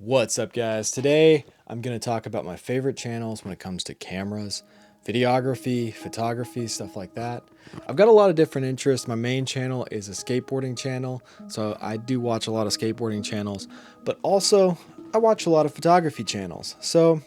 What's up, guys? Today I'm going to talk about my favorite channels when it comes to cameras, videography, photography, stuff like that. I've got a lot of different interests. My main channel is a skateboarding channel, so I do watch a lot of skateboarding channels, but also I watch a lot of photography channels. So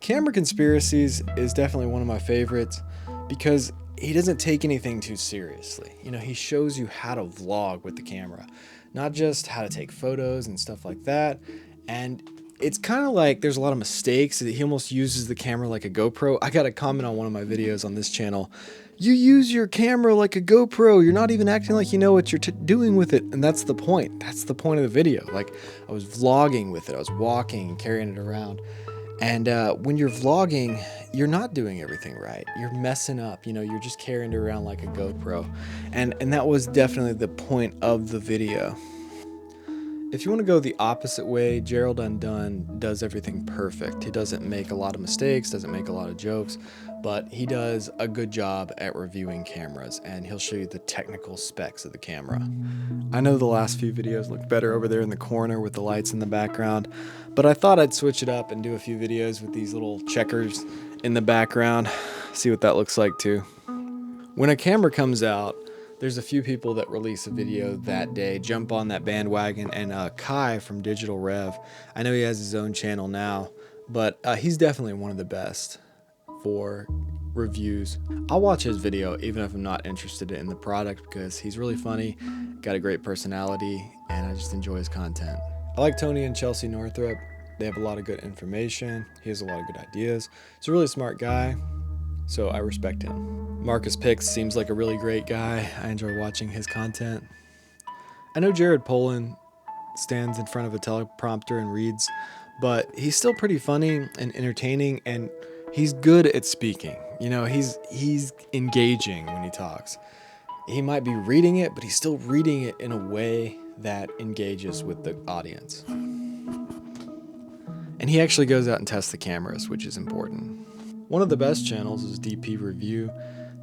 Camera Conspiracies is definitely one of my favorites because he doesn't take anything too seriously. You know, he shows you how to vlog with the camera, not just how to take photos and stuff like that. And it's kind of like there's a lot of mistakes. He almost uses the camera like a GoPro. I got a comment on one of my videos on this channel. You use your camera like a GoPro. You're not even acting like you know what you're doing with it. And that's the point. That's the point of the video. Like, I was vlogging with it. I was walking and carrying it around. And when you're vlogging, you're not doing everything right. You're messing up. You know, you're just carrying it around like a GoPro. And that was definitely the point of the video. If you want to go the opposite way, Gerald Undone does everything perfect. He doesn't make a lot of mistakes, doesn't make a lot of jokes, but he does a good job at reviewing cameras, and he'll show you the technical specs of the camera. I know the last few videos look better over there in the corner with the lights in the background, but I thought I'd switch it up and do a few videos with these little checkers in the background, see what that looks like too. When a camera comes out, there's a few people that release a video that day, jump on that bandwagon, and Kai from Digital Rev, I know he has his own channel now, but he's definitely one of the best for reviews. I'll watch his video even if I'm not interested in the product because he's really funny, got a great personality, and I just enjoy his content. I like Tony and Chelsea Northrup. They have a lot of good information. He has a lot of good ideas. He's a really smart guy, so I respect him. Marcus Pix seems like a really great guy. I enjoy watching his content. I know Jared Polin stands in front of a teleprompter and reads, but he's still pretty funny and entertaining, and he's good at speaking. You know, he's engaging when he talks. He might be reading it, but he's still reading it in a way that engages with the audience. And he actually goes out and tests the cameras, which is important. One of the best channels is DP Review.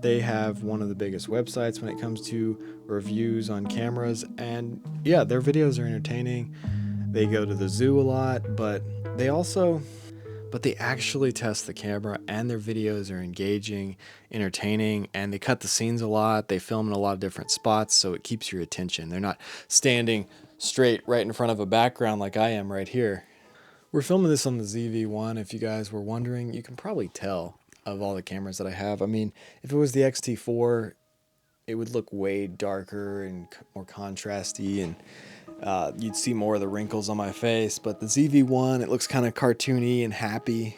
They have one of the biggest websites when it comes to reviews on cameras, and yeah, their videos are entertaining. They go to the zoo a lot, but they actually test the camera, and their videos are engaging, entertaining, and they cut the scenes a lot. They film in a lot of different spots, so it keeps your attention. They're not standing straight right in front of a background like I am right here. We're filming this on the ZV-1. If you guys were wondering, you can probably tell of all the cameras that I have. I mean, if it was the XT4, it would look way darker and more contrasty, and you'd see more of the wrinkles on my face. But the ZV-1, it looks kind of cartoony and happy.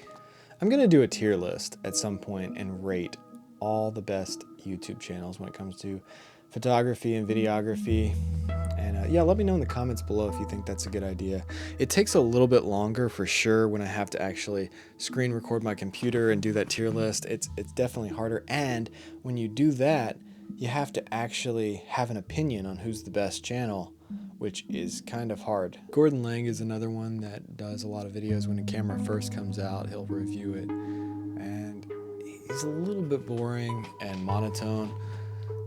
I'm going to do a tier list at some point and rate all the best YouTube channels when it comes to photography and videography. And yeah, let me know in the comments below if you think that's a good idea. It takes a little bit longer for sure when I have to actually screen record my computer and do that tier list. It's definitely harder. And when you do that, you have to actually have an opinion on who's the best channel, which is kind of hard. Gordon Lang is another one that does a lot of videos when a camera first comes out. He'll review it. And he's a little bit boring and monotone,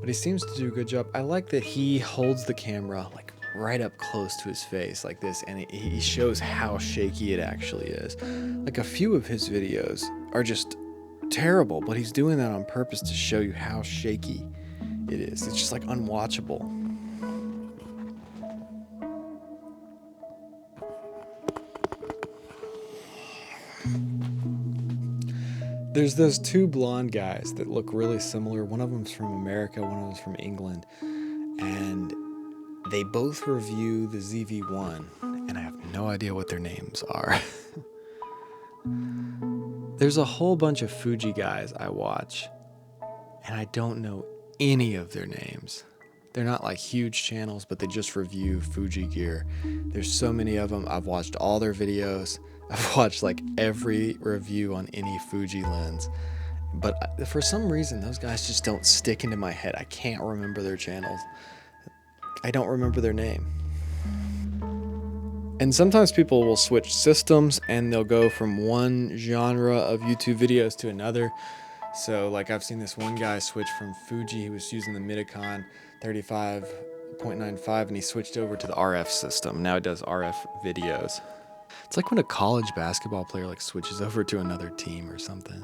but he seems to do a good job. I like that he holds the camera like right up close to his face like this, and he shows how shaky it actually is. Like, a few of his videos are just terrible, but he's doing that on purpose to show you how shaky it is. It's just like unwatchable. There's those two blonde guys that look really similar. One of them's from America, one of them's from England. And they both review the ZV-1, and I have no idea what their names are. There's a whole bunch of Fuji guys I watch, and I don't know any of their names. They're not like huge channels, but they just review Fuji gear. There's so many of them. I've watched all their videos. I've watched like every review on any Fuji lens, but for some reason those guys just don't stick into my head. I can't remember their channels. I don't remember their name. And sometimes people will switch systems and they'll go from one genre of YouTube videos to another. So like, I've seen this one guy switch from Fuji. He was using the Midicon 35.95 and he switched over to the RF system. Now he does RF videos. It's like when a college basketball player like switches over to another team or something,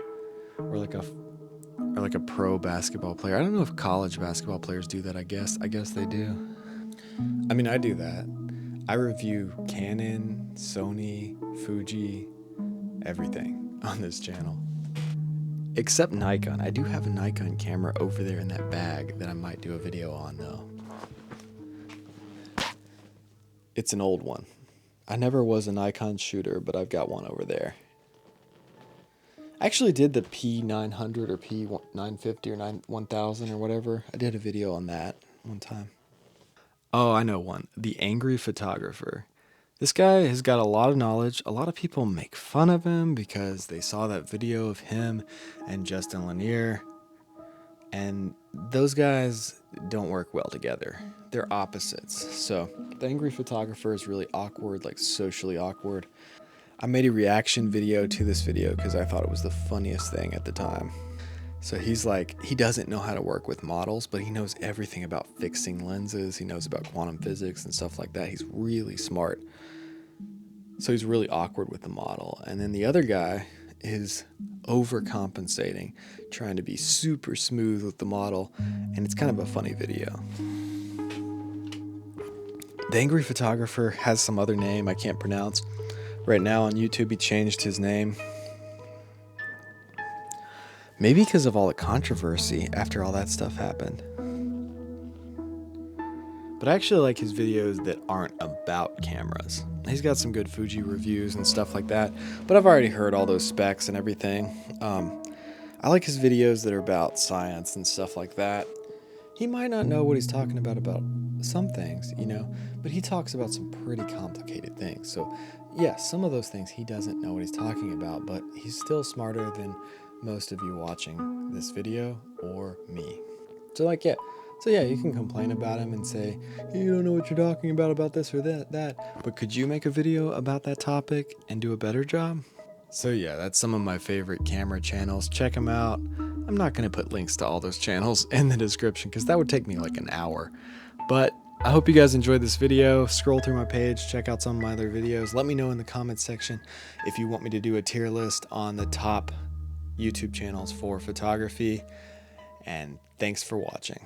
or like a pro basketball player. I don't know if college basketball players do that. I guess they do. I mean, I do that. I review Canon, Sony, Fuji, everything on this channel. Except Nikon. I do have a Nikon camera over there in that bag that I might do a video on though. It's an old one. I never was a Nikon shooter, but I've got one over there. I actually did the P900 or P950 or 1000 or whatever. I did a video on that one time. Oh, I know one. The Angry Photographer. This guy has got a lot of knowledge. A lot of people make fun of him because they saw that video of him and Justin Lanier. And those guys don't work well together. They're opposites. So the Angry Photographer is really awkward, like socially awkward. I made a reaction video to this video because I thought it was the funniest thing at the time. So he's like, he doesn't know how to work with models, but he knows everything about fixing lenses. He knows about quantum physics and stuff like that. He's really smart. So he's really awkward with the model. And then the other guy is overcompensating, trying to be super smooth with the model. And it's kind of a funny video. The Angry Photographer has some other name I can't pronounce. Right now on YouTube, he changed his name. Maybe because of all the controversy after all that stuff happened. But I actually like his videos that aren't about cameras. He's got some good Fuji reviews and stuff like that, but I've already heard all those specs and everything. I like his videos that are about science and stuff like that. He might not know what he's talking about some things, you know, but he talks about some pretty complicated things. So yeah, some of those things he doesn't know what he's talking about, but he's still smarter than most of you watching this video or me. So yeah, you can complain about him and say, you don't know what you're talking about this or that. But could you make a video about that topic and do a better job? So yeah, that's some of my favorite camera channels. Check them out. I'm not going to put links to all those channels in the description because that would take me like an hour. But I hope you guys enjoyed this video. Scroll through my page, check out some of my other videos. Let me know in the comments section if you want me to do a tier list on the top YouTube channels for photography. And thanks for watching.